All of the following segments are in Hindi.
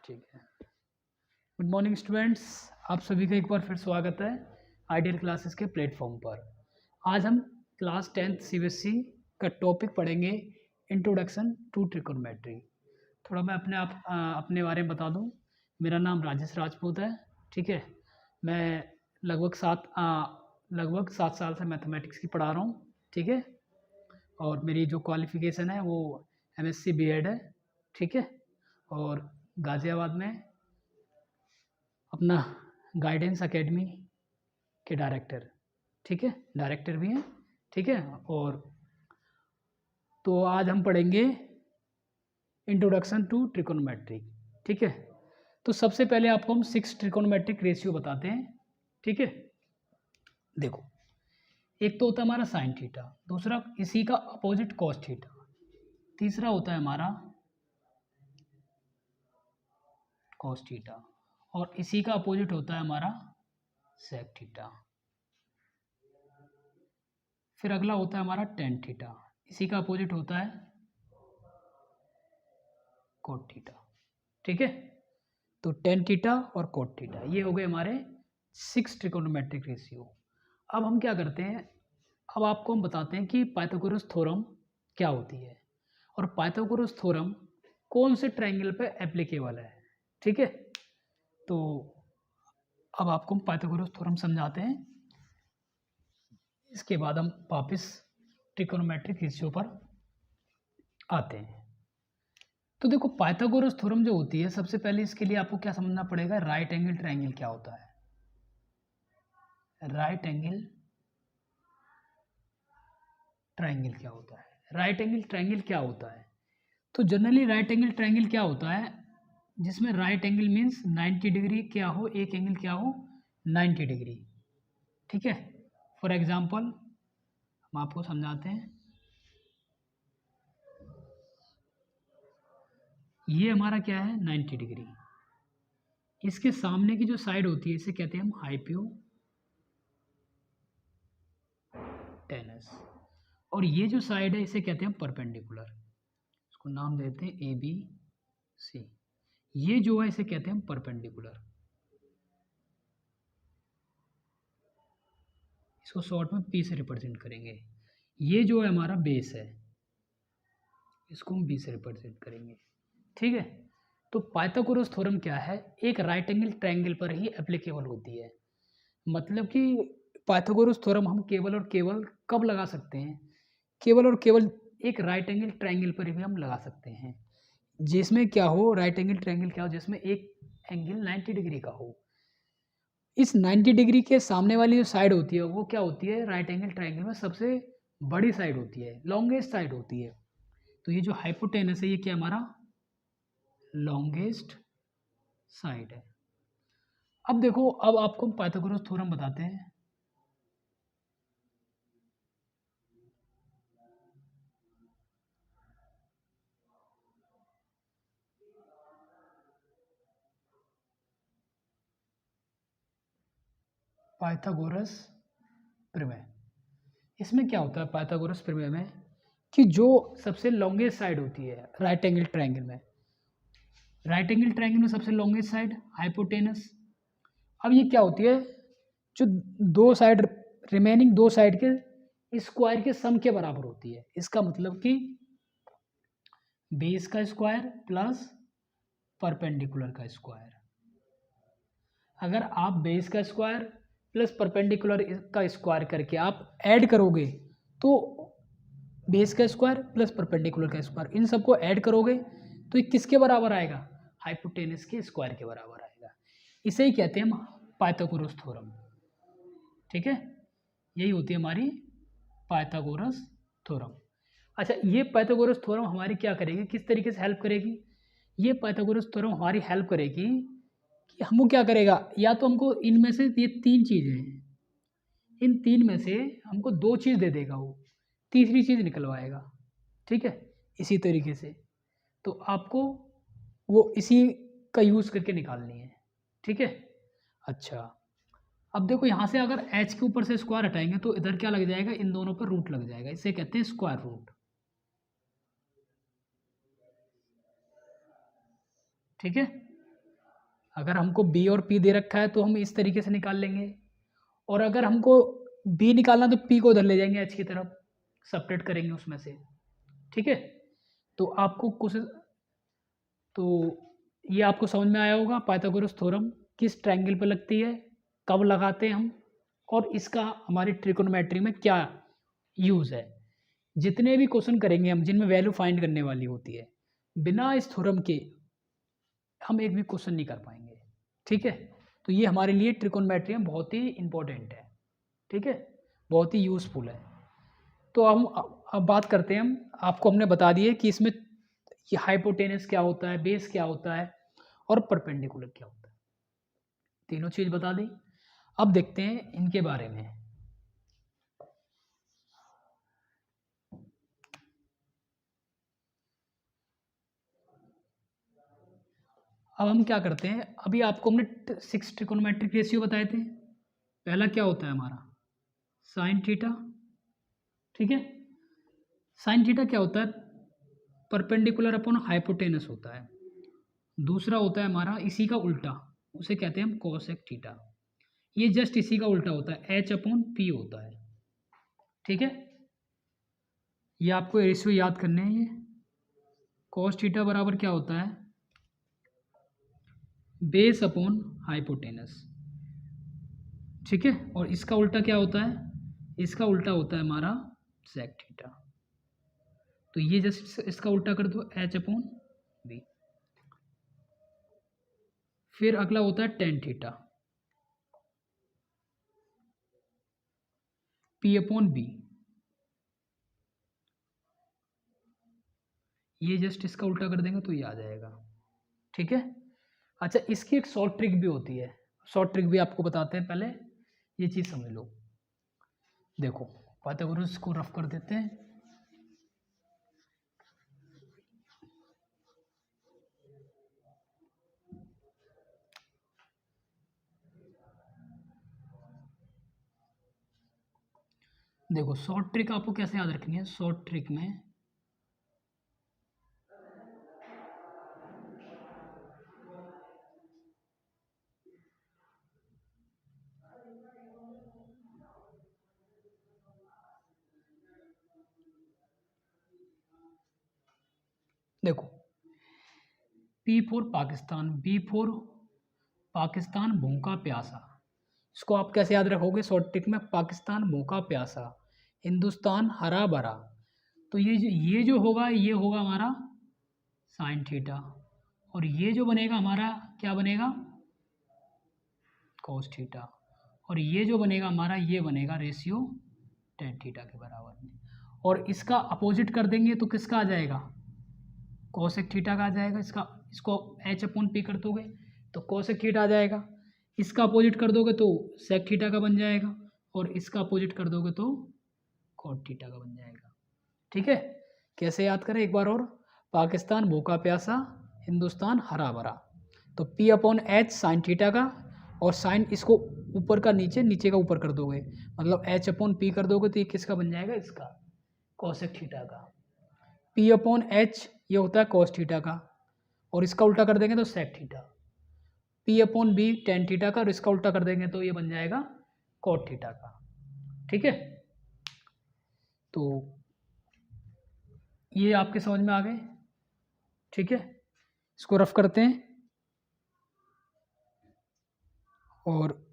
ठीक है। गुड मॉर्निंग स्टूडेंट्स, आप सभी का एक बार फिर स्वागत है आइडियल क्लासेस के प्लेटफॉर्म पर। आज हम क्लास 10th सीबीएसई का टॉपिक पढ़ेंगे, इंट्रोडक्शन टू ट्रिकोनोमेट्री। थोड़ा मैं अपने बारे में बता दूं। मेरा नाम राजेश राजपूत है। ठीक है, मैं लगभग 7 साल से मैथमेटिक्स की पढ़ा रहा हूँ। ठीक है, और मेरी जो क्वालिफ़िकेशन है वो एमएससी बीएड है। ठीक है, और गाज़ियाबाद में अपना गाइडेंस एकेडमी के डायरेक्टर, ठीक है, डायरेक्टर भी हैं। ठीक है, और तो आज हम पढ़ेंगे इंट्रोडक्शन टू ट्रिकोनोमेट्री। ठीक है, तो सबसे पहले आपको हम 6 ट्रिकोनोमेट्रिक रेशियो बताते हैं। ठीक है, देखो, एक तो होता है हमारा साइन थीटा, दूसरा इसी का अपोजिट कॉस थीटा, तीसरा होता है हमारा कॉस थीटा, और इसी का अपोजिट होता है हमारा सेक थीटा। फिर अगला होता है हमारा टेन थीटा, इसी का अपोजिट होता है कोट थीटा। ठीक है, तो टेन थीटा और कोट थीटा ये हो गए हमारे 6 ट्रिकोनोमेट्रिक रेशियो। अब हम क्या करते हैं, अब आपको हम बताते हैं कि पाइथागोरस थ्योरम क्या होती है और पाइथागोरस थ्योरम कौन से ट्रायंगल पे एप्लीकेबल है। ठीक है, तो अब आपको हम पाइथागोरस थ्योरम समझाते हैं, इसके बाद हम वापस ट्रिकोनोमेट्रिक रेशियो पर आते हैं। तो देखो, पाइथागोरस थ्योरम जो होती है, सबसे पहले इसके लिए आपको क्या समझना पड़ेगा, राइट एंगल ट्रायंगल क्या होता है। राइट एंगल ट्रायंगल क्या होता है, राइट एंगल ट्रायंगल क्या होता है। तो जनरली राइट एंगल ट्रायंगल क्या होता है, जिसमें राइट एंगल मीन्स 90 डिग्री क्या हो, एक एंगल क्या हो 90 डिग्री। ठीक है, फॉर एग्जांपल हम आपको समझाते हैं। ये हमारा क्या है 90 डिग्री, इसके सामने की जो साइड होती है इसे कहते हैं हम हाइपोटेनस, और ये जो साइड है इसे कहते हैं हम परपेंडिकुलर, इसको नाम देते हैं ए बी सी। ये जो है इसे कहते हैं हम परपेंडिकुलर, इसको शॉर्ट में पी से रिप्रेजेंट करेंगे। ये जो है हमारा बेस है, इसको हम बी से रिप्रेजेंट करेंगे। ठीक है, तो पाइथागोरस थ्योरम क्या है, एक राइट एंगल ट्रायंगल पर ही एप्लीकेबल होती है। मतलब कि पाइथागोरस थ्योरम हम केवल और केवल कब लगा सकते हैं, केवल और केवल एक राइट एंगल ट्रायंगल पर भी हम लगा सकते हैं, जिसमें क्या हो, राइट एंगल ट्रायंगल क्या हो, जिसमें एक एंगल 90 डिग्री का हो। इस 90 डिग्री के सामने वाली जो साइड होती है वो क्या होती है, राइट एंगल ट्रायंगल में सबसे बड़ी साइड होती है, लॉन्गेस्ट साइड होती है। तो ये जो हाइपोटेनस है ये क्या हमारा लॉन्गेस्ट साइड है। अब देखो, अब आपको पाइथागोरस थ्योरम बताते हैं। पाइथागोरस प्रमेय, इसमें क्या होता है पाइथागोरस प्रमेय में, कि जो सबसे लॉन्गेस्ट साइड होती है राइट एंगल ट्रायंगल में, राइट एंगल ट्रायंगल में सबसे लॉन्गेस्ट साइड हाइपोटेनस। अब ये क्या होती है, जो दो साइड, रिमेनिंग दो साइड के स्क्वायर के सम के बराबर होती है। इसका मतलब कि बेस का स्क्वायर प्लस परपेंडिकुलर का स्क्वायर। अगर आप बेस का स्क्वायर प्लस परपेंडिकुलर का स्क्वायर करके आप ऐड करोगे, तो बेस का स्क्वायर प्लस परपेंडिकुलर का स्क्वायर, इन सबको ऐड करोगे तो ये किसके बराबर आएगा, हाइपोटेनस के स्क्वायर के बराबर आएगा। इसे ही कहते हैं हम पाइथागोरस थ्योरम। ठीक है, यही होती है हमारी पाइथागोरस थ्योरम। अच्छा, ये पाइथागोरस थ्योरम हमारी क्या करेगी, किस तरीके से हेल्प करेगी, ये पाइथागोरस थ्योरम हमारी हेल्प करेगी कि हमको क्या करेगा, या तो हमको इनमें से ये तीन चीज़ें हैं, इन तीन में से हमको दो चीज़ दे देगा, वो तीसरी चीज़ निकलवाएगा। ठीक है, इसी तरीके से तो आपको वो इसी का यूज़ करके निकालनी है। ठीक है, अच्छा, अब देखो यहाँ से अगर h के ऊपर से स्क्वायर हटाएंगे तो इधर क्या लग जाएगा, इन दोनों पर रूट लग जाएगा, इसे कहते हैं स्क्वायर रूट। ठीक है, अगर हमको बी और पी दे रखा है तो हम इस तरीके से निकाल लेंगे, और अगर हमको बी निकालना तो पी को उधर ले जाएंगे एच की तरफ, सेपरेट करेंगे उसमें से। ठीक है, तो आपको कुछ, तो ये आपको समझ में आया होगा पाइथागोरस थ्योरम किस ट्रायंगल पर लगती है, कब लगाते हैं हम, और इसका हमारी ट्रिकोनोमेट्री में क्या यूज़ है। जितने भी क्वेश्चन करेंगे हम जिनमें वैल्यू फाइंड करने वाली होती है, बिना इस थ्योरम के हम एक भी क्वेश्चन नहीं कर पाएंगे। ठीक है, तो ये हमारे लिए ट्रिकोनोमेट्री में बहुत ही इंपॉर्टेंट है। ठीक है, बहुत ही यूज़फुल है। तो हम अब बात करते हैं, हम आपको हमने बता दिए कि इसमें ये हाइपोटेनस क्या होता है, बेस क्या होता है, और परपेंडिकुलर क्या होता है, तीनों चीज़ बता दी। अब देखते हैं इनके बारे में। अब हम क्या करते हैं, अभी आपको हमने 6 ट्रिकोनोमेट्रिक रेशियो बताए थे। पहला क्या होता है हमारा, साइन थीटा। ठीक है, साइन थीटा क्या होता है, परपेंडिकुलर अपॉन हाइपोटेनस होता है। दूसरा होता है हमारा इसी का उल्टा, उसे कहते हैं हम कोसेक थीटा। ये जस्ट इसी का उल्टा होता है, एच अपॉन पी होता है। ठीक है, ये आपको रेशियो याद करने हैं। ये कॉस थीटा बराबर क्या होता है, बेस अपॉन हाइपोटेनस। ठीक है, और इसका उल्टा क्या होता है, इसका उल्टा होता है हमारा सेक थीटा। तो ये जस्ट इसका उल्टा कर दो, एच अपॉन बी। फिर अगला होता है tan theta, P upon B. ये जस्ट इसका उल्टा कर देंगे तो ये आ जाएगा। ठीक है, अच्छा इसकी एक शॉर्ट ट्रिक भी होती है, शॉर्ट ट्रिक भी आपको बताते हैं, पहले ये चीज़ समझ लो। देखो पाइथागोरस को रफ कर देते हैं। देखो शॉर्ट ट्रिक आपको कैसे याद रखनी है, शॉर्ट ट्रिक में देखो P for Pakistan, B for Pakistan भूखा प्यासा। इसको आप कैसे याद रखोगे शॉर्ट ट्रिक में, पाकिस्तान भूखा प्यासा, हिंदुस्तान हरा भरा। तो ये जो होगा ये होगा हमारा साइन थीटा, और ये जो बनेगा हमारा क्या बनेगा, कॉस थीटा, और ये जो बनेगा हमारा ये बनेगा रेशियो टेन थीटा के बराबर में। और इसका अपोजिट कर देंगे तो किसका आ जाएगा, कोसेक थीटा का आ जाएगा। इसको एच अपॉन पी कर दोगे तो कोसेक थीटा आ जाएगा, इसका अपोजिट कर दोगे तो सेक थीटा का बन जाएगा, और इसका अपोजिट कर दोगे तो कॉट थीटा का बन जाएगा। ठीक है, कैसे याद करें एक बार और, पाकिस्तान भूखा प्यासा, हिंदुस्तान हरा भरा। तो P upon h sine theta का, और साइन इसको ऊपर का नीचे, नीचे का ऊपर कर दोगे, मतलब एच अपॉन पी कर दोगे तो ये किसका बन जाएगा, इसका कोसेक थीटा का। पी अपॉन एच ये होता है कॉस थीटा का, और इसका उल्टा कर देंगे तो sec theta. P upon B ten theta का, और इसका उल्टा कर देंगे तो ये बन जाएगा कॉट थीटा का। ठीक है, तो ये आपके समझ में आ गए। ठीक है, इसको रफ करते हैं। और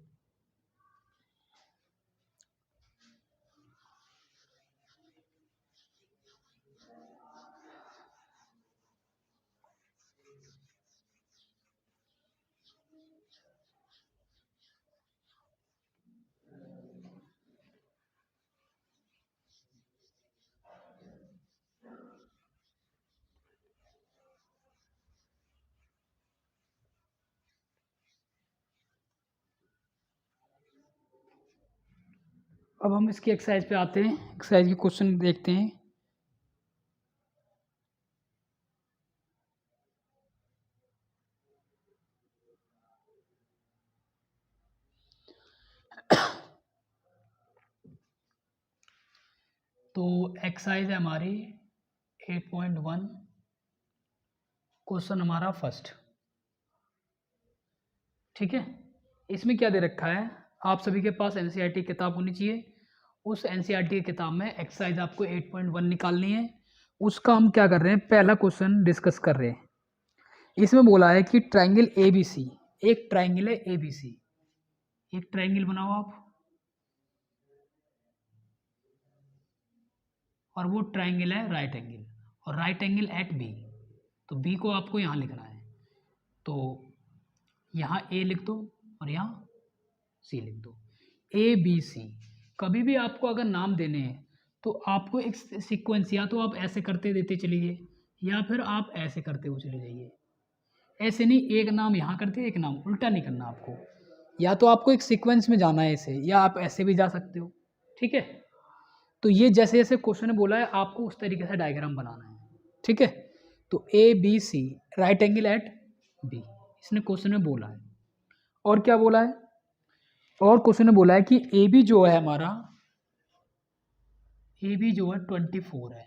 अब हम इसकी एक्सरसाइज पे आते हैं, एक्सरसाइज के क्वेश्चन देखते हैं। तो एक्सरसाइज है हमारी 8.1, क्वेश्चन हमारा फर्स्ट। ठीक है। इसमें क्या दे रखा है, आप सभी के पास एनसीईआरटी किताब होनी चाहिए। उस एनसीईआरटी की किताब में एक्सरसाइज आपको 8.1 निकालनी है। उसका हम क्या कर रहे हैं, पहला क्वेश्चन डिस्कस कर रहे हैं। इसमें बोला है कि ट्राइंगल ए बी सी, एक ट्राइंगल है ए बी सी, एक ट्राइंगल बनाओ आप, और वो ट्राइंगल है राइट एंगल, और राइट एंगल एट बी। तो बी को आपको यहाँ लिखना है, तो यहाँ ए लिख दो और यहाँ सी लिख दो। ए बी सी, कभी भी आपको अगर नाम देने हैं तो आपको एक सीक्वेंस, या तो आप ऐसे करते देते चलिए या फिर आप ऐसे करते हुए चले जाइए। ऐसे नहीं, एक नाम यहाँ करते एक नाम, उल्टा नहीं करना आपको। या तो आपको एक सीक्वेंस में जाना है ऐसे, या आप ऐसे भी जा सकते हो। ठीक है, तो ये जैसे जैसे क्वेश्चन ने बोला है आपको उस तरीके से डायग्राम बनाना है। ठीक है, तो A B C right angle at B, इसने क्वेश्चन में बोला है। और क्या बोला है, और क्वेश्चन ने बोला है कि ए बी जो है हमारा, ए बी जो है 24 है।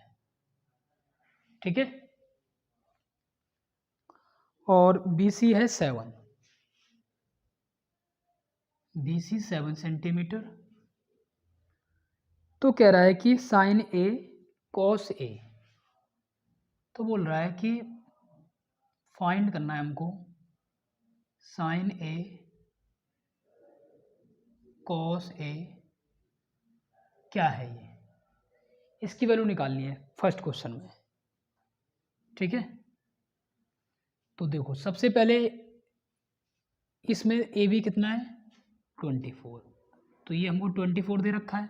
ठीक है, और बी सी है 7, बी सी 7 सेंटीमीटर। तो कह रहा है कि साइन ए कॉस ए, तो बोल रहा है कि फाइंड करना है हमको साइन ए कॉस ए क्या है ये, इसकी वैल्यू निकालनी है फर्स्ट क्वेश्चन में। ठीक है, तो देखो सबसे पहले इसमें ए बी कितना है 24, तो ये हमको 24 दे रखा है,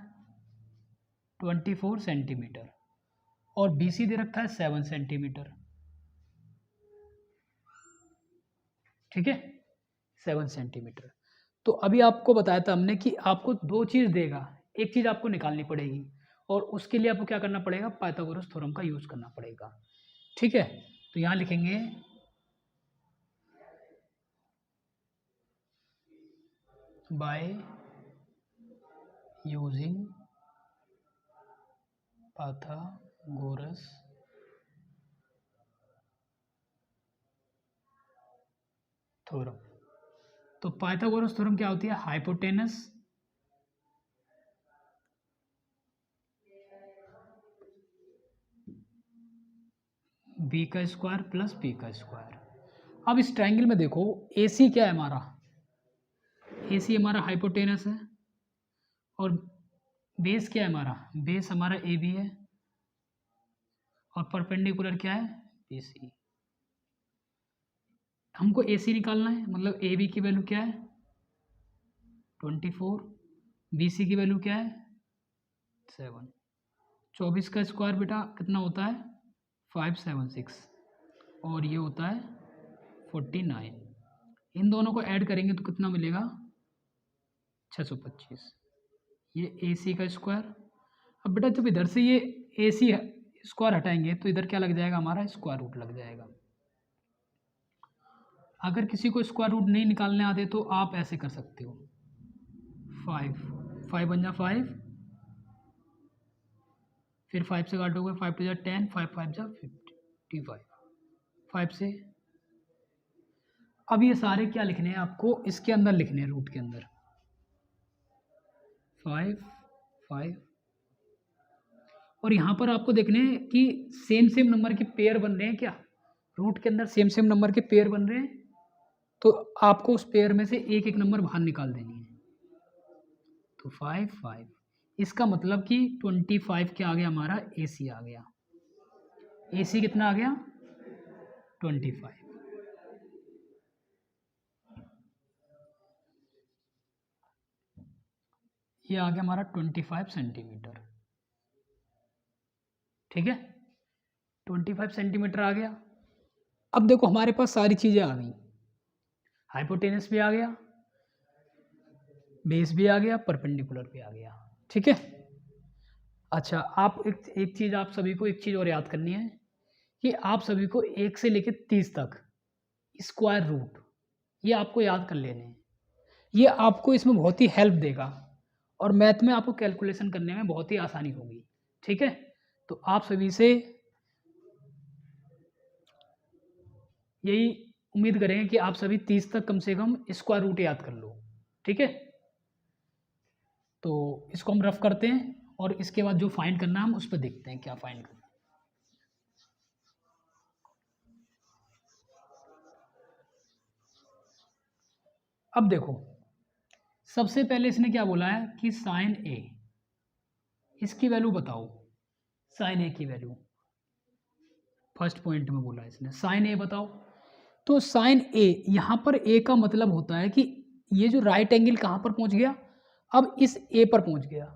24 सेंटीमीटर, और बी सी दे रखा है 7 सेंटीमीटर। ठीक है, 7 सेंटीमीटर। तो अभी आपको बताया था हमने कि आपको दो चीज़ देगा, एक चीज़ आपको निकालनी पड़ेगी, और उसके लिए आपको क्या करना पड़ेगा, पाइथागोरस थ्योरम का यूज़ करना पड़ेगा। ठीक है, तो यहाँ लिखेंगे बाय यूजिंग पाइथागोरस थ्योरम। तो पाइथागोरस थ्योरम क्या होती है, हाइपोटेनस बी का स्क्वायर प्लस बी का स्क्वायर। अब इस ट्रायंगल में देखो ए सी क्या है हमारा, ए सी हमारा हाइपोटेनस है, और बेस क्या है हमारा, बेस हमारा ए बी है, और परपेंडिकुलर क्या है बी सी। हमको ए सी निकालना है, मतलब ए बी की वैल्यू क्या है 24, बी सी की वैल्यू क्या है 7। 24 का स्क्वायर बेटा कितना होता है 576, और ये होता है 49। इन दोनों को ऐड करेंगे तो कितना मिलेगा 625, ये ए सी का स्क्वायर। अब बेटा जब इधर से ये ए सी स्क्वायर हटाएंगे तो इधर क्या लग जाएगा, हमारा स्क्वायर रूट लग जाएगा। अगर किसी को स्क्वायर रूट नहीं निकालने आते तो आप ऐसे कर सकते हो, 5 बन जा 5, फिर 5 से काटोगे 5 टू जा 10, 5 5 जा 55, 5 से। अब ये सारे क्या लिखने हैं आपको, इसके अंदर लिखने हैं, रूट के अंदर 5 5, और यहाँ पर आपको देखने हैं कि सेम सेम नंबर के पेयर बन रहे हैं क्या, रूट के अंदर सेम सेम नंबर के पेयर बन रहे हैं, तो आपको उस पेयर में से एक एक नंबर बाहर निकाल देनी है। तो 5 5, इसका मतलब कि 25 क्या आ गया हमारा, ए सी आ गया। ए सी कितना आ गया 25। ये आ गया हमारा 25 सेंटीमीटर। ठीक है, 25 सेंटीमीटर आ गया। अब देखो हमारे पास सारी चीज़ें आ गई, हाइपोटेनस भी आ गया, बेस भी आ गया, परपेंडिकुलर भी आ गया। ठीक है, अच्छा आप एक चीज़, आप सभी को एक चीज़ और याद करनी है कि आप सभी को 1 से लेकर 30 तक स्क्वायर रूट ये आपको याद कर लेने हैं। ये आपको इसमें बहुत ही हेल्प देगा, और मैथ में आपको कैलकुलेशन करने में बहुत ही आसानी होगी। ठीक है, तो आप सभी से यही उम्मीद करेंगे कि आप सभी 30 तक कम से कम स्क्वायर रूट याद कर लो। ठीक है, तो इसको हम रफ करते हैं और इसके बाद जो फाइंड करना है हम उस पर देखते हैं क्या फाइंड करना है। अब देखो, सबसे पहले इसने क्या बोला है कि साइन ए, इसकी वैल्यू बताओ, साइन ए की वैल्यू फर्स्ट पॉइंट में बोला है इसने, साइन ए बताओ। तो साइन ए, यहाँ पर ए का मतलब होता है कि ये जो राइट एंगल कहाँ पर पहुँच गया, अब इस ए पर पहुँच गया,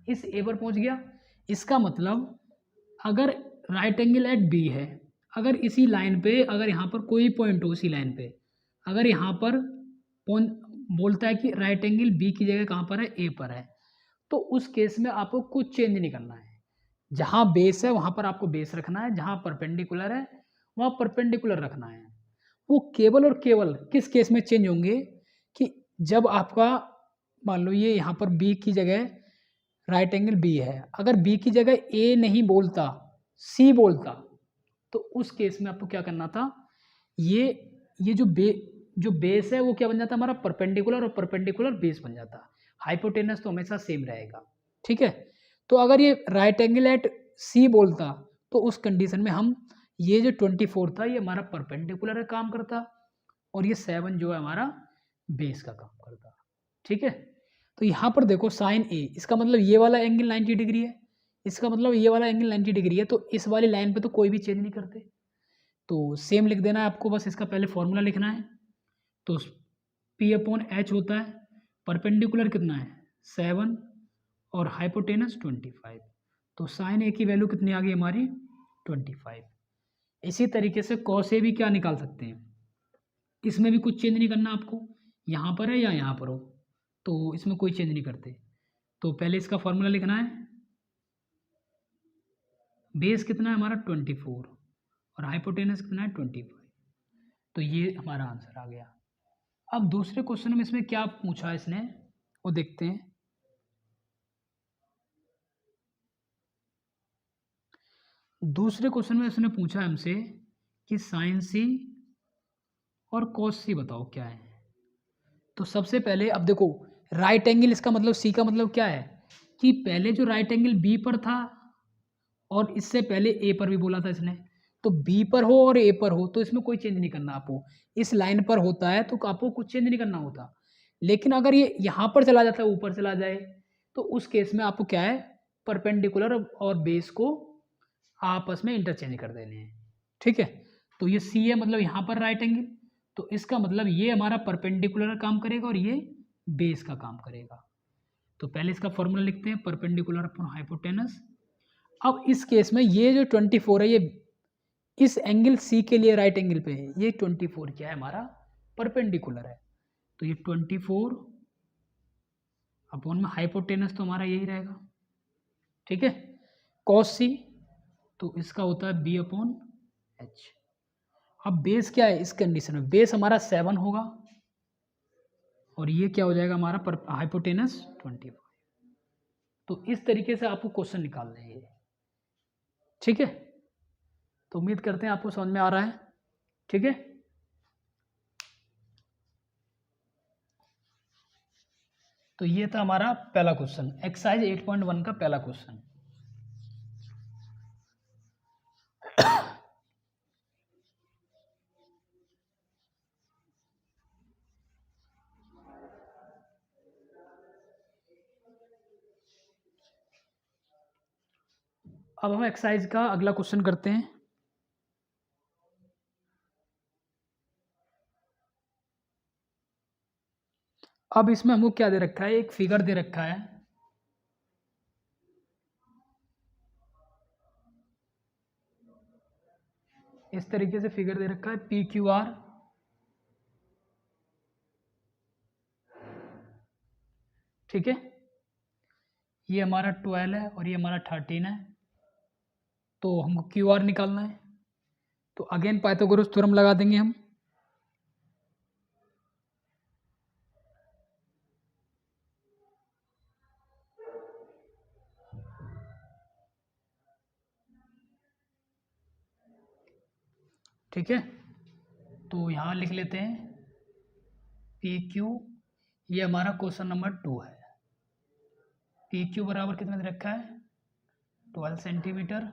इस ए पर पहुँच गया। इसका मतलब अगर राइट एंगल एट बी है, अगर इसी लाइन पे, अगर यहाँ पर कोई पॉइंट हो इसी लाइन पे, अगर यहाँ पर बोलता है कि राइट एंगल बी की जगह कहाँ पर है, ए पर है, तो उस केस में आपको कुछ चेंज नहीं करना है। जहाँ बेस है वहाँ पर आपको बेस रखना है, जहाँ परपेंडिकुलर है वहाँ परपेंडिकुलर रखना है। वो केवल और केवल किस केस में चेंज होंगे कि जब आपका मान लो ये यहाँ पर बी की जगह राइट एंगल बी है, अगर बी की जगह ए नहीं बोलता, सी बोलता, तो उस केस में आपको क्या करना था, ये जो बेस है वो क्या बन जाता हमारा, परपेंडिकुलर, और परपेंडिकुलर बेस बन जाता। हाइपोटेनस तो हमेशा सेम रहेगा। ठीक है, तो अगर ये राइट एंगल एट सी बोलता तो उस कंडीशन में हम ये जो 24 था ये हमारा परपेंडिकुलर काम करता, और ये 7 जो है हमारा बेस का काम करता। ठीक है, तो यहाँ पर देखो साइन ए, इसका मतलब ये वाला एंगल 90 डिग्री है, इसका मतलब ये वाला एंगल 90 डिग्री है, तो इस वाली लाइन पे तो कोई भी चेंज नहीं करते, तो सेम लिख देना है आपको, बस इसका पहले फॉर्मूला लिखना है। तो P अपॉन एच होता है, परपेंडिकुलर कितना है 7 और हाइपोटेनस 25, तो साइन ए की वैल्यू कितनी आ गई हमारी 25। इसी तरीके से कॉस ए भी क्या निकाल सकते हैं, इसमें भी कुछ चेंज नहीं करना आपको, यहाँ पर है या यहाँ पर हो तो इसमें कोई चेंज नहीं करते। तो पहले इसका फॉर्मूला लिखना है, बेस कितना है हमारा 24 और हाइपोटेनस कितना है 25, तो ये हमारा आंसर आ गया। अब दूसरे क्वेश्चन में इसमें क्या पूछा है इसने वो देखते हैं। दूसरे क्वेश्चन में इसने पूछा है हमसे कि साइन सी और कॉस सी बताओ क्या है। तो सबसे पहले अब देखो, राइट एंगल, इसका मतलब सी का मतलब क्या है कि पहले जो राइट एंगल बी पर था और इससे पहले ए पर भी बोला था इसने, तो बी पर हो और ए पर हो तो इसमें कोई चेंज नहीं करना आपको, इस लाइन पर होता है तो आपको कुछ चेंज नहीं करना होता। लेकिन अगर ये यहाँ पर चला जाता है, ऊपर चला जाए, तो उस केस में आपको क्या है, परपेंडिकुलर और बेस को आपस में इंटरचेंज कर देने हैं। ठीक है, तो ये सी है मतलब यहाँ पर राइट एंगल, तो इसका मतलब ये हमारा परपेंडिकुलर काम करेगा और ये बेस का काम करेगा। तो पहले इसका फॉर्मूला लिखते हैं, परपेंडिकुलर अपॉन हाइपोटेनस। अब इस केस में ये जो 24 है ये इस एंगल सी के लिए राइट एंगल पे है, ये 24 क्या है हमारा परपेंडिकुलर है, तो ये 24 अपॉन में हाइपोटेनस तो हमारा यही रहेगा। ठीक है, कॉस सी, तो इसका होता है बी अपॉन एच। अब बेस क्या है इस कंडीशन में, बेस हमारा 7 होगा और ये क्या हो जाएगा हमारा हाइपोटेनस 25। तो इस तरीके से आपको क्वेश्चन निकालने हैं। ठीक है, तो उम्मीद करते हैं आपको समझ में आ रहा है। ठीक है, तो ये था हमारा पहला क्वेश्चन, एक्सरसाइज 8.1 का पहला क्वेश्चन। अब हम एक्सरसाइज का अगला क्वेश्चन करते हैं। अब इसमें हमको क्या दे रखा है, एक फिगर दे रखा है, इस तरीके से फिगर दे रखा है पी क्यू आर। ठीक है, ये हमारा 12 है और ये हमारा 13 है, तो हमको क्यू आर निकालना है। तो अगेन पाइथागोरस थ्योरम लगा देंगे हम। ठीक है, तो यहाँ लिख लेते हैं पी क्यू, ये हमारा क्वेश्चन नंबर 2 है। पी क्यू बराबर कितना दे रखा है 12 सेंटीमीटर,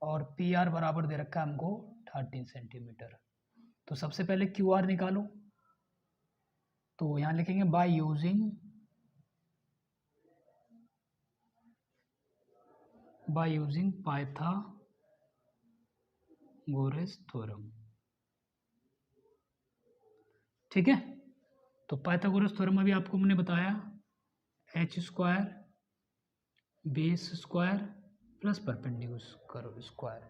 और पी आर बराबर दे रखा है हमको 13 सेंटीमीटर। तो सबसे पहले क्यू आर निकालो, तो यहाँ लिखेंगे बाय यूजिंग पाइथागोरस थ्योरम। ठीक है, तो पाइथागोरस थ्योरम अभी आपको मैंने बताया, H square base square plus perpendicular square.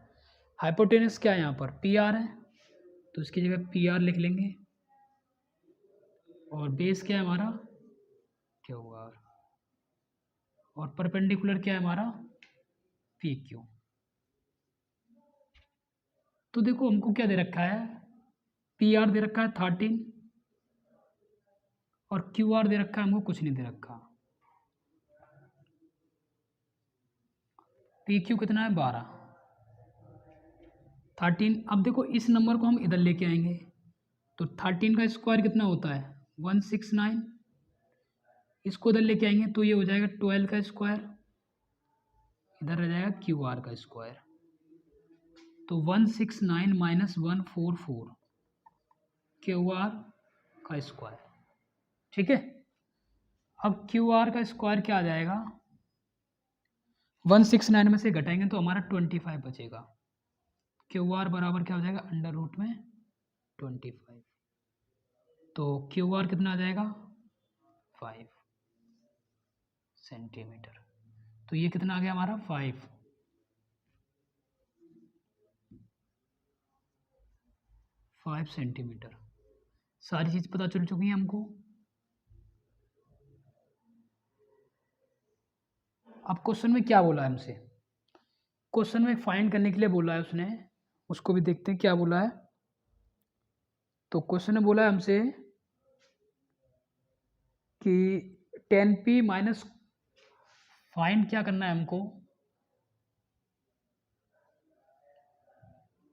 Hypotenuse क्या है यहाँ पर पी आर है, तो इसकी जगह पी आर लिख लेंगे, और बेस क्या है हमारा क्यू आर, और परपेंडिकुलर क्या है हमारा पी क्यू। तो देखो हमको क्या दे रखा है, पी आर दे रखा है 13 और क्यू आर दे रखा है हमको कुछ नहीं दे रखा। पी क्यू कितना है 12, 13। अब देखो इस नंबर को हम इधर लेके आएंगे, तो 13 का स्क्वायर कितना होता है 169, इसको इधर लेके आएंगे तो ये हो जाएगा 12 का स्क्वायर, इधर रह जाएगा क्यू आर का स्क्वायर। तो 169 माइनस 144 क्यू आर का स्क्वायर। ठीक है, अब क्यू आर का स्क्वायर क्या आ जाएगा, 169 में से घटाएंगे तो हमारा 25 बचेगा। क्यू आर बराबर क्या हो जाएगा अंडर रूट में 25। तो क्यू आर कितना आ जाएगा 5 सेंटीमीटर। तो ये कितना आ गया हमारा 5 सेंटीमीटर। सारी चीज़ पता चल चुकी है हमको। अब क्वेश्चन में क्या बोला है हमसे, क्वेश्चन में फाइंड करने के लिए बोला है उसने, उसको भी देखते हैं क्या बोला है। तो क्वेश्चन में बोला है हमसे कि 10p माइनस, फाइंड क्या करना है हमको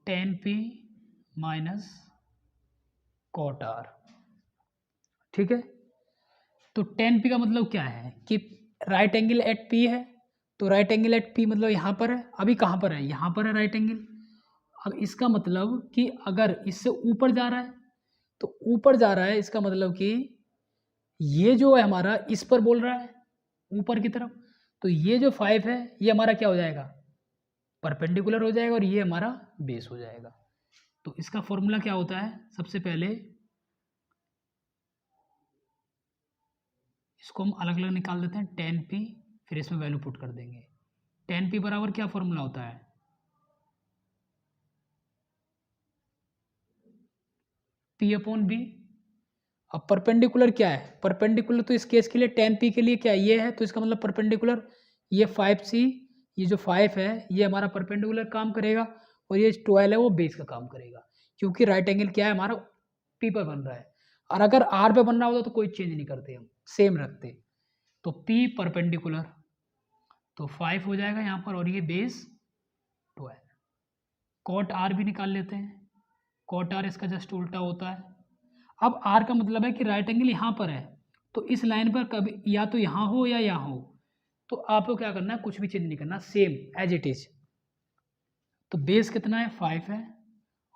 10p माइनस कॉट आर। ठीक है, तो 10p का मतलब क्या है कि राइट एंगल एट p है, तो राइट एंगल एट p मतलब यहाँ पर है, अभी कहाँ पर है यहाँ पर है राइट एंगल। अब इसका मतलब कि अगर इससे ऊपर जा रहा है, तो ऊपर जा रहा है इसका मतलब कि ये जो है हमारा इस पर बोल रहा है ऊपर की तरफ, तो ये जो 5 है ये हमारा क्या हो जाएगा परपेंडिकुलर हो जाएगा, और ये हमारा बेस हो जाएगा। तो इसका फॉर्मूला क्या होता है, सबसे पहले इसको हम अलग अलग निकाल देते हैं 10p, फिर इसमें वैल्यू पुट कर देंगे। 10p बराबर क्या फॉर्मूला होता है p अपॉन बी। अब परपेंडिकुलर क्या है, परपेंडिकुलर तो इस केस के लिए 10p के लिए क्या ये है, तो इसका मतलब परपेंडिकुलर ये 5c, ये जो 5 है ये हमारा परपेंडिकुलर काम करेगा, और ये 12 है वो बेस का काम करेगा, क्योंकि राइट एंगल क्या है हमारा p पर बन रहा है। और अगर r पे बन रहा होता तो कोई चेंज नहीं करते, हम सेम रखते। तो p परपेंडिकुलर तो 5 हो जाएगा यहाँ पर, और ये बेस 12। कॉट आर भी निकाल लेते हैं, कॉट आर इसका जस्ट उल्टा होता है। अब आर का मतलब है कि राइट एंगल यहाँ पर है, तो इस लाइन पर कभी या तो यहाँ हो या यहाँ हो, तो आपको क्या करना है कुछ भी चेंज नहीं करना, सेम एज इट इज। तो बेस कितना है 5 है,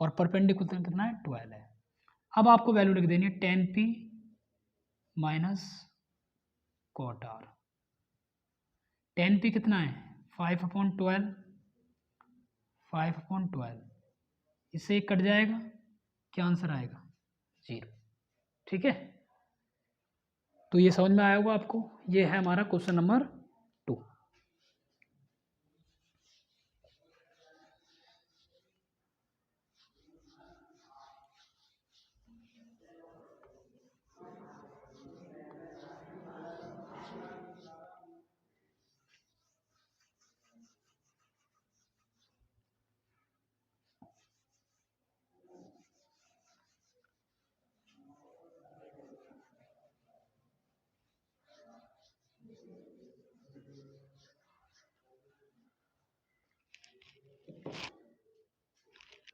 और परपेंडिकुलर कितना है 12 है। अब आपको वैल्यू लिख देनी है 10p minus cot R. 10p कितना है 5/12, 5/12, इससे एक कट जाएगा, क्या आंसर आएगा 0। ठीक है, तो ये समझ में आया होगा आपको, ये है हमारा क्वेश्चन नंबर 2।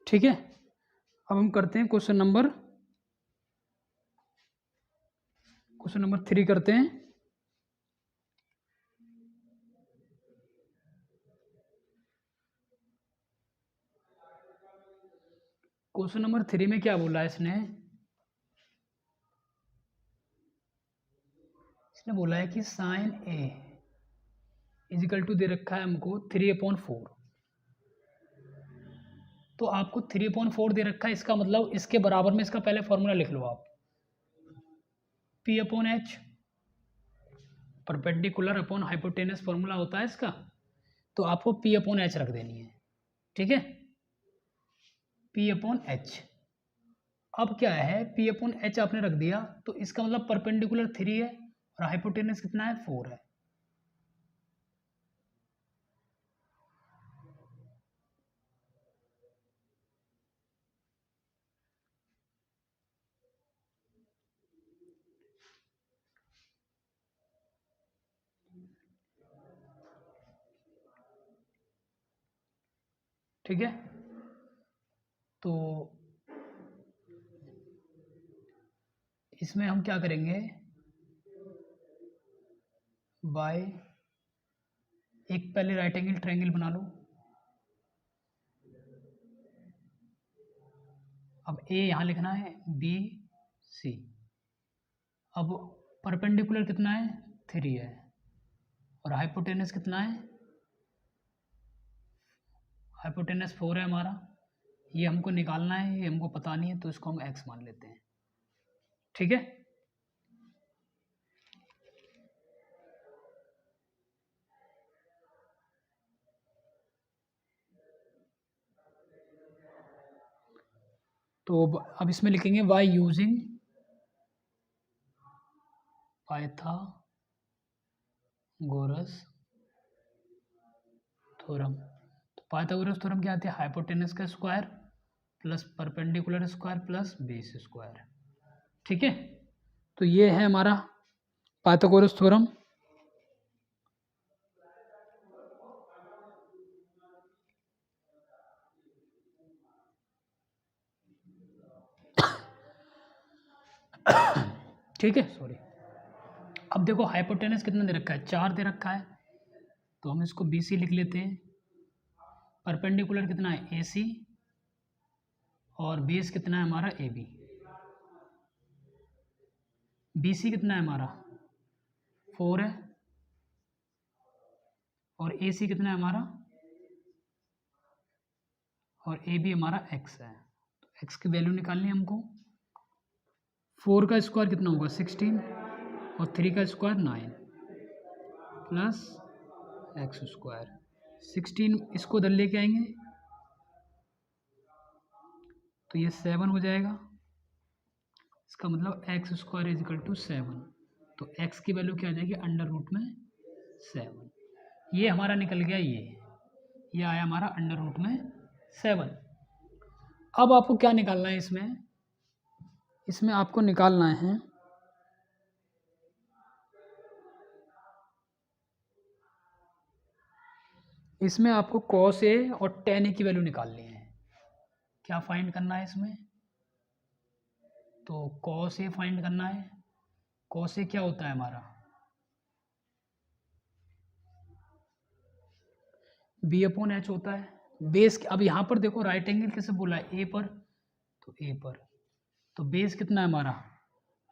ठीक है, अब हम करते हैं क्वेश्चन नंबर 3 करते हैं। क्वेश्चन नंबर 3 में क्या बोला है इसने बोला है कि साइन ए इजिकल टू दे रखा है हमको 3/4। तो आपको 3/4 दे रखा है, इसका मतलब इसके बराबर में इसका पहले फॉर्मूला लिख लो आप, P/H perpendicular upon hypotenuse formula होता है इसका। तो आपको P/H रख देनी है, ठीक है, P/H। अब क्या है, P/H आपने रख दिया तो इसका मतलब परपेंडिकुलर 3 है और हाइपोटेनस कितना है, 4 है। ठीक है, तो इसमें हम क्या करेंगे, बाय एक पहले राइट एंगल ट्रायंगल बना लो। अब ए यहाँ लिखना है, बी सी। अब परपेंडिकुलर कितना है, 3 है और हाइपोटेनस कितना है, हाइपोटेनस 4 है हमारा। ये हमको निकालना है, ये हमको पता नहीं है तो इसको हम एक्स मान लेते हैं, ठीक है। तो अब इसमें लिखेंगे बाय यूजिंग पाइथागोरस थ्योरम। तो पाइथागोरस थ्योरम क्या आती है, हाइपोटेनस का square plus perpendicular square plus base square, ठीक है। तो ये है हमारा पाइथागोरस थ्योरम। ठीक है, सॉरी। अब देखो हाइपोटेनस कितना दे रखा है, 4 दे रखा है, तो हम इसको बी सी लिख लेते हैं। परपेंडिकुलर कितना है, ए सी, और बेस कितना है हमारा, ए बी। बी सी कितना है हमारा, 4 है, और ए सी कितना है हमारा, और ए बी हमारा एक्स है। तो एक्स की वैल्यू निकालनी है हमको। 4 का स्क्वायर कितना होगा, 16, और 3 का स्क्वायर 9 प्लस एक्स स्क्वायर। 16 इसको उधर लेके आएंगे तो ये 7 हो जाएगा। इसका मतलब X square is equal to 7। तो एक्स की वैल्यू क्या आ जाएगी, अंडर रूट में 7। ये हमारा निकल गया, ये आया हमारा अंडर रूट में 7। अब आपको क्या निकालना है इसमें, इसमें आपको निकालना है इसमें आपको कॉस ए और टेन ए की वैल्यू निकालनी है। क्या फाइंड करना है इसमें, तो कॉस ए फाइंड करना है। कॉस ए क्या होता है हमारा, B/H होता है। बेस अब यहाँ पर देखो राइट एंगल कैसे बोला है, ए पर, तो ए पर, तो बेस कितना है हमारा,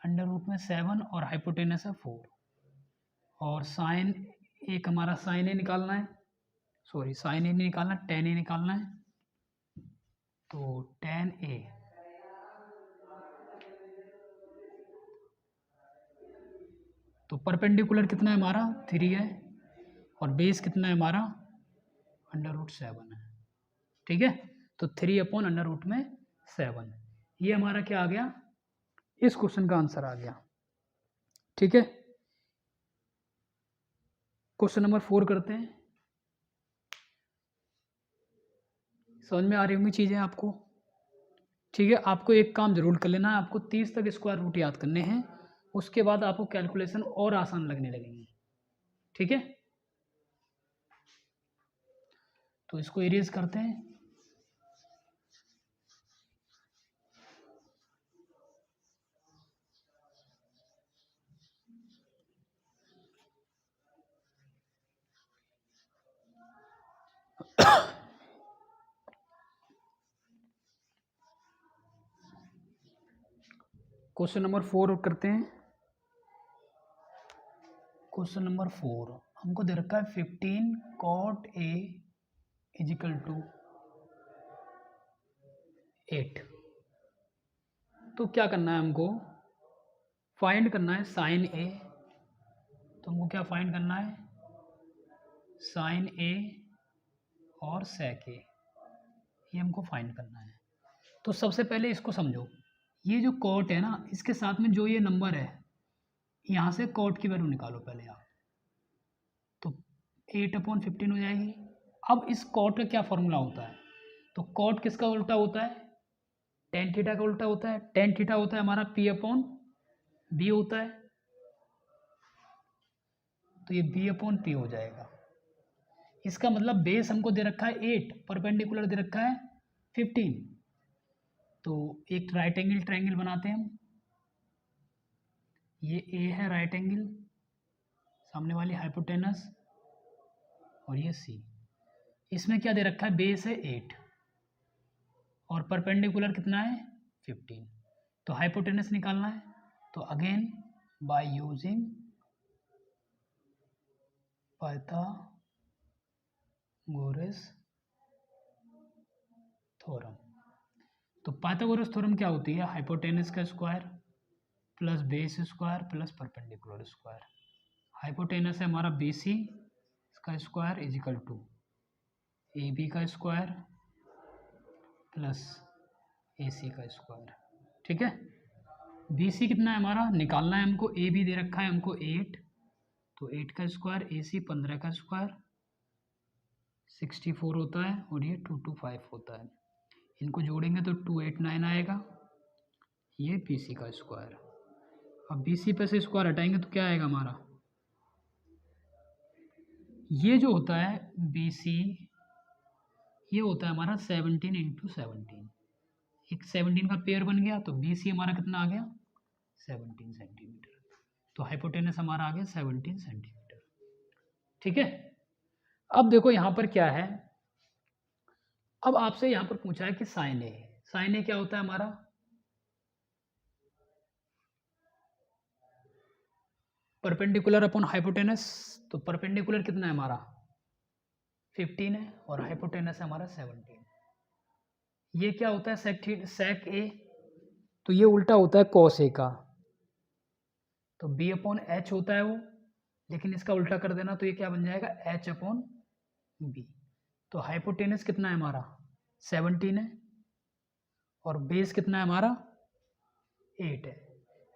अंडर रूट में 7 और हाइपोटेनस है 4। और साइन एक हमारा साइन ए निकालना है, सॉरी साइन ए नहीं निकालना, टेन ए निकालना है। तो टेन ए, तो परपेंडिकुलर कितना है हमारा, 3 है, और बेस कितना है हमारा, अंडर रूट 7 है, ठीक है। तो 3/√7, ये हमारा क्या आ गया, इस क्वेश्चन का आंसर आ गया, ठीक है। क्वेश्चन नंबर 4 करते हैं। समझ में आ रही होंगी चीज़ें आपको, ठीक है। आपको एक काम जरूर कर लेना है, आपको 30 तक स्क्वायर रूट याद करने हैं, उसके बाद आपको कैलकुलेशन और आसान लगने लगेंगी, ठीक है। तो इसको इरेज करते हैं। क्वेश्चन नंबर 4 करते हैं। क्वेश्चन नंबर 4 हमको दे रखा है 15 cot A इजिकल टू 8। तो क्या करना है हमको, फाइंड करना है साइन A। तो हमको क्या फाइंड करना है, साइन A और सेक A, ये हमको फाइंड करना है। तो सबसे पहले इसको समझो, ये जो कॉट है ना, इसके साथ में जो ये नंबर है, यहाँ से कॉट की वैल्यू निकालो पहले आप, तो 8/15 हो जाएगी। अब इस कॉट का क्या फॉर्मूला होता है, तो कॉट किसका उल्टा होता है, टेन थीटा का उल्टा होता है। टेन थीटा होता है हमारा P/B होता है, तो ये B/P हो जाएगा। इसका मतलब बेस हमको दे रखा है 8, परपेंडिकुलर दे रखा है 15। तो एक राइट एंगल ट्रायंगल बनाते हैं हम। ये A है राइट एंगल, सामने वाली हाइपोटेनस, और ये C। इसमें क्या दे रखा है, बेस है 8 और परपेंडिकुलर कितना है 15। तो हाइपोटेनस निकालना है, तो again by using Pythagoras theorem. तो पाइथागोरस थ्योरम क्या होती है, हाइपोटेनस का square plus base square plus perpendicular square. Hypotenuse है हमारा BC, इसका स्क्वायर इजिकल टू AB का स्क्वायर प्लस AC का स्क्वायर। ठीक है, BC कितना है हमारा निकालना है हमको, AB दे रखा है हमको 8, तो 8 का स्क्वायर, AC 15 का स्क्वायर 64 होता है, और ये 225 होता है। इनको जोड़ेंगे तो 289 आएगा, ये BC का स्क्वायर। अब BC पे से स्क्वायर हटाएंगे तो क्या आएगा हमारा, ये जो होता है BC, ये होता है हमारा 17 × 17। एक 17 का पेयर बन गया, तो BC हमारा कितना आ गया 17 सेंटीमीटर। तो हाइपोटेनस हमारा आ गया 17 सेंटीमीटर। ठीक है, अब देखो यहाँ पर क्या है, अब आपसे यहाँ पर पूछा है कि साइन ए। साइन ए क्या होता है हमारा, परपेंडिकुलर अपॉन हाइपोटेनस। तो परपेंडिकुलर कितना है हमारा 15 है, और हाइपोटेनस है हमारा 17। ये क्या होता है सेक ए, तो ये उल्टा होता है कॉस ए का, तो B/H होता है वो, लेकिन इसका उल्टा कर देना तो ये क्या बन जाएगा H/B। तो हाइपोटेनस कितना है हमारा 17 है, और बेस कितना है हमारा 8 है,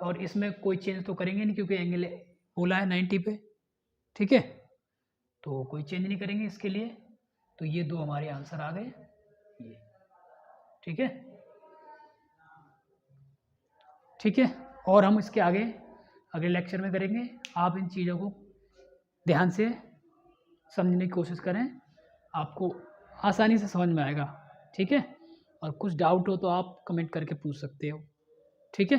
और इसमें कोई चेंज तो करेंगे नहीं क्योंकि एंगल बोला है 90 पे। ठीक है, तो कोई चेंज नहीं करेंगे इसके लिए, तो ये दो हमारे आंसर आ गए ये। ठीक है, ठीक है, और हम इसके आगे अगले लेक्चर में करेंगे। आप इन चीज़ों को ध्यान से समझने की कोशिश करें, आपको आसानी से समझ में आएगा। ठीक है, और कुछ डाउट हो तो आप कमेंट करके पूछ सकते हो। ठीक है।